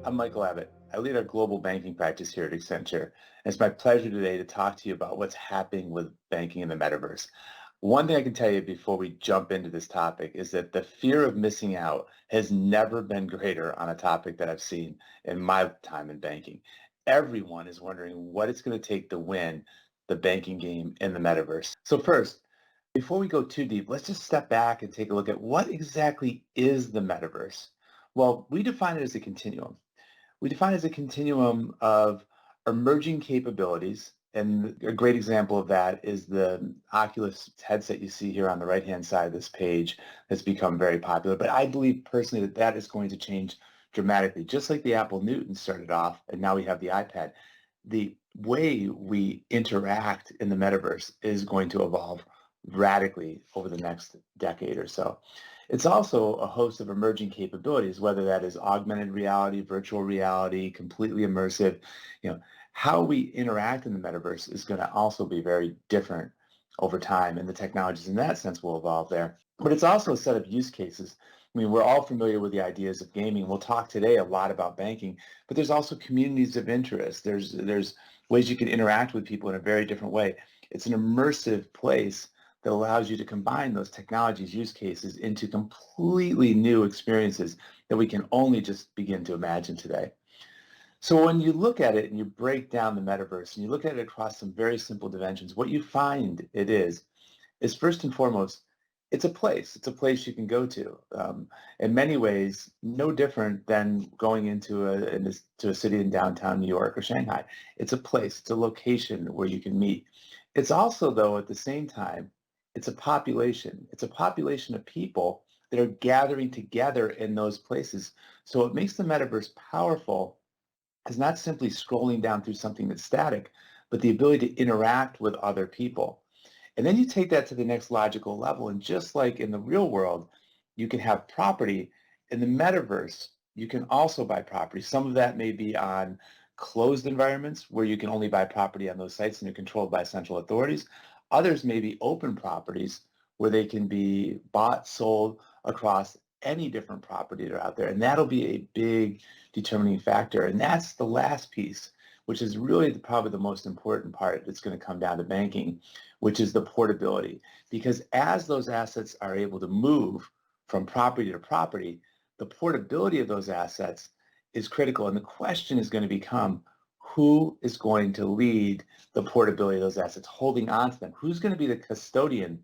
I'm Michael Abbott. I lead our global banking practice here at Accenture. And it's my pleasure today to talk to you about what's happening with banking in the metaverse. One thing I can tell you before we jump into this topic is that the fear of missing out has never been greater on a topic that I've seen in my time in banking. Everyone is wondering what it's going to take to win the banking game in the metaverse. So first, before we go too deep, let's just step back and take a look at what exactly is the metaverse. Well, we define it as a continuum. We define it as a continuum of emerging capabilities. And a great example of that is the Oculus headset you see here on the right-hand side of this page that's become very popular. But I believe personally that that is going to change dramatically. Just like the Apple Newton started off, and now we have the iPad. The way we interact in the metaverse is going to evolve radically over the next decade or so. It's also a host of emerging capabilities, whether that is augmented reality, virtual reality, completely immersive. You know, how we interact in the metaverse is going to also be very different over time, and the technologies in that sense will evolve there. But it's also a set of use cases. I mean, we're all familiar with the ideas of gaming. We'll talk today a lot about banking, but there's also communities of interest. There's ways you can interact with people in a very different way. It's an immersive place that allows you to combine those technologies, use cases into completely new experiences that we can only just begin to imagine today. So when you look at it and you break down the metaverse and you look at it across some very simple dimensions, what you find it is first and foremost, it's a place. It's a place you can go to. In many ways, no different than going into a city in downtown New York or Shanghai. It's a place. It's a location where you can meet. It's also, though, at the same time, it's a population. It's a population of people that are gathering together in those places. So what makes the metaverse powerful is not simply scrolling down through something that's static, but the ability to interact with other people. And then you take that to the next logical level. And just like in the real world, you can have property. In the metaverse, you can also buy property. Some of that may be on closed environments where you can only buy property on those sites and they're controlled by central authorities. Others may be open properties where they can be bought, sold across any different property that are out there. And that'll be a big determining factor. And that's the last piece, which is really probably the most important part that's going to come down to banking, which is the portability. Because as those assets are able to move from property to property, the portability of those assets is critical. And the question is going to become, who is going to lead the portability of those assets, holding on to them? Who's going to be the custodian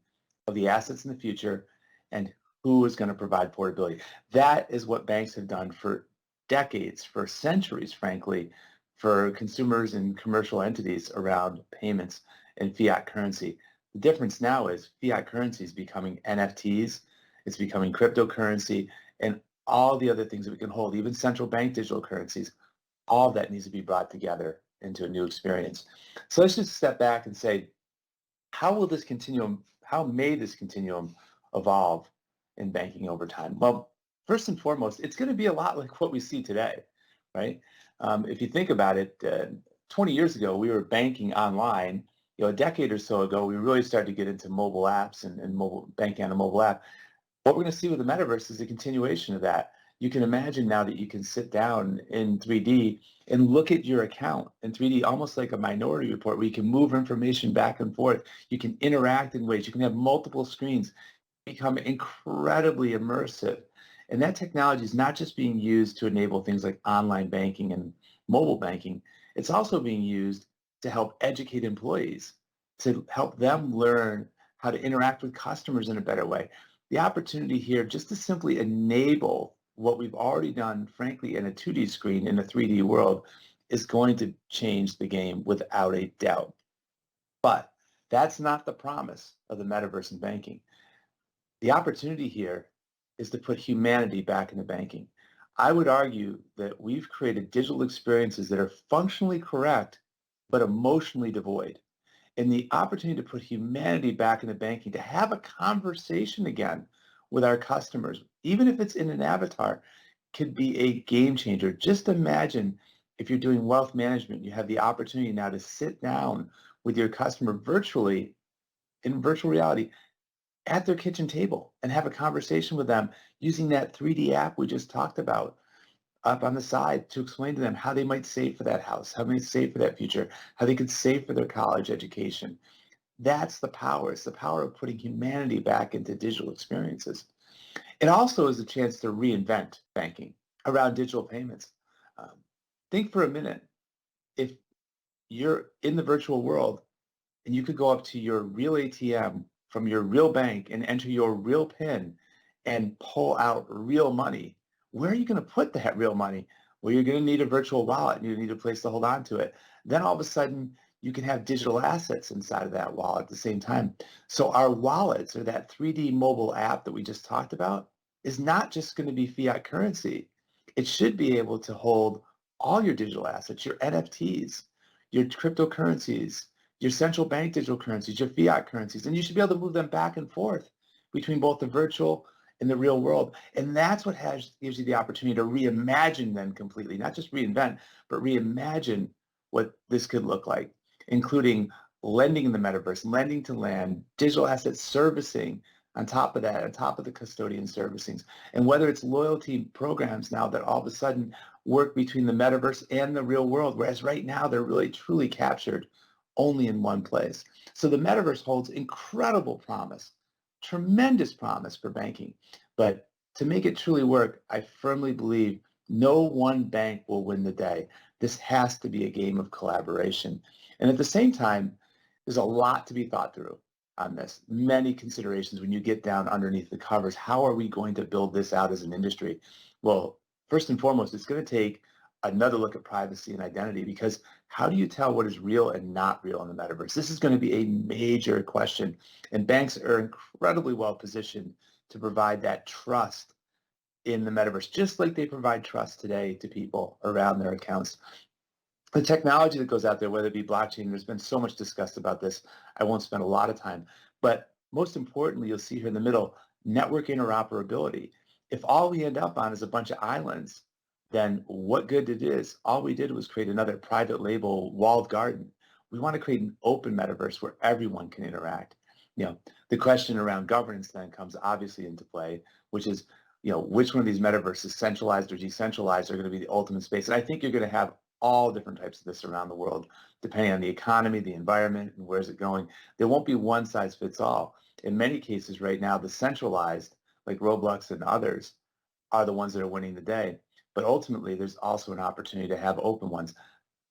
of the assets in the future, and who is going to provide portability? That is what banks have done for decades, for centuries, frankly, for consumers and commercial entities around payments and fiat currency. The difference now is fiat currency is becoming NFTs, it's becoming cryptocurrency, and all the other things that we can hold, even central bank digital currencies. All of that needs to be brought together into a new experience. So let's just step back and say, how may this continuum evolve in banking over time? Well, first and foremost, it's going to be a lot like what we see today, right? If you think about it, 20 years ago, we were banking online. You know, a decade or so ago, we really started to get into mobile apps and mobile banking on a mobile app. What we're going to see with the metaverse is a continuation of that. You can imagine now that you can sit down in 3D and look at your account in 3D, almost like a minority report, where you can move information back and forth. You can interact in ways. You can have multiple screens, become incredibly immersive. And that technology is not just being used to enable things like online banking and mobile banking. It's also being used to help educate employees, to help them learn how to interact with customers in a better way. The opportunity here just to simply enable what we've already done, frankly, in a 2D screen in a 3D world is going to change the game without a doubt. But that's not the promise of the metaverse in banking. The opportunity here is to put humanity back into banking. I would argue that we've created digital experiences that are functionally correct, but emotionally devoid. And the opportunity to put humanity back into banking, to have a conversation again with our customers, even if it's in an avatar, could be a game changer. Just imagine if you're doing wealth management, you have the opportunity now to sit down with your customer virtually in virtual reality at their kitchen table and have a conversation with them using that 3D app we just talked about. up on the side to explain to them how they might save for that house, how they might save for that future, how they could save for their college education. That's the power. It's the power of putting humanity back into digital experiences. It also is a chance to reinvent banking around digital payments. Um, think for a minute, if you're in the virtual world and you could go up to your real ATM from your real bank and enter your real PIN and pull out real money, where are you going to put that real money? Well, you're going to need a virtual wallet and you need a place to hold on to it. Then all of a sudden, you can have digital assets inside of that wallet at the same time. So our wallets, or that 3D mobile app that we just talked about, is not just going to be fiat currency. It should be able to hold all your digital assets, your NFTs, your cryptocurrencies, your central bank digital currencies, your fiat currencies, and you should be able to move them back and forth between both the virtual and the real world. And that's what gives you the opportunity to reimagine them completely, not just reinvent, but reimagine what this could look like, including lending in the metaverse, lending to land, digital asset servicing on top of that, on top of the custodian servicings. And whether it's loyalty programs now that all of a sudden work between the metaverse and the real world, whereas right now they're really truly captured only in one place. So the metaverse holds incredible promise, tremendous promise for banking. But to make it truly work, I firmly believe no one bank will win the day. This has to be a game of collaboration. And at the same time, there's a lot to be thought through on this. Many considerations when you get down underneath the covers. How are we going to build this out as an industry? Well, first and foremost, it's going to take another look at privacy and identity, because how do you tell what is real and not real in the metaverse? This is going to be a major question, and banks are incredibly well positioned to provide that trust in the metaverse, just like they provide trust today to people around their accounts. The technology that goes out there, whether it be blockchain, there's been so much discussed about this. I won't spend a lot of time. But most importantly, you'll see here in the middle, network interoperability. If all we end up on is a bunch of islands, then what good it is? All we did was create another private label walled garden. We want to create an open metaverse where everyone can interact. The question around governance then comes obviously into play, which is, which one of these metaverses, centralized or decentralized, are going to be the ultimate space. And I think you're going to have all different types of this around the world, depending on the economy, the environment, and where's it going. There won't be one size fits all. In many cases right now, the centralized, like Roblox and others, are the ones that are winning the day. But ultimately, there's also an opportunity to have open ones.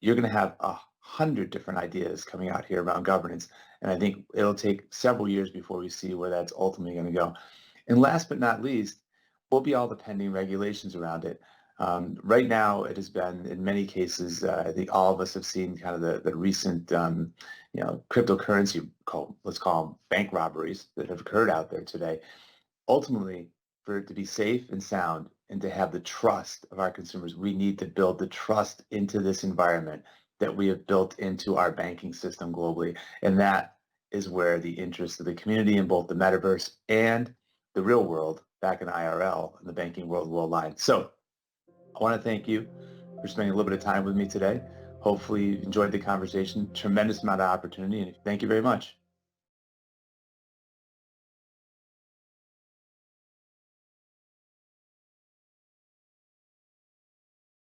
You're going to have 100 different ideas coming out here around governance. And I think it'll take several years before we see where that's ultimately going to go. And last but not least, will be all the pending regulations around it. Right now, it has been, in many cases, I think all of us have seen kind of the recent, cryptocurrency, let's call them bank robberies that have occurred out there today. Ultimately, for it to be safe and sound and to have the trust of our consumers, we need to build the trust into this environment that we have built into our banking system globally. And that is where the interest of the community in both the metaverse and the real world, back in IRL, and the banking world will align. So I want to thank you for spending a little bit of time with me today. Hopefully you enjoyed the conversation. Tremendous amount of opportunity, and thank you very much.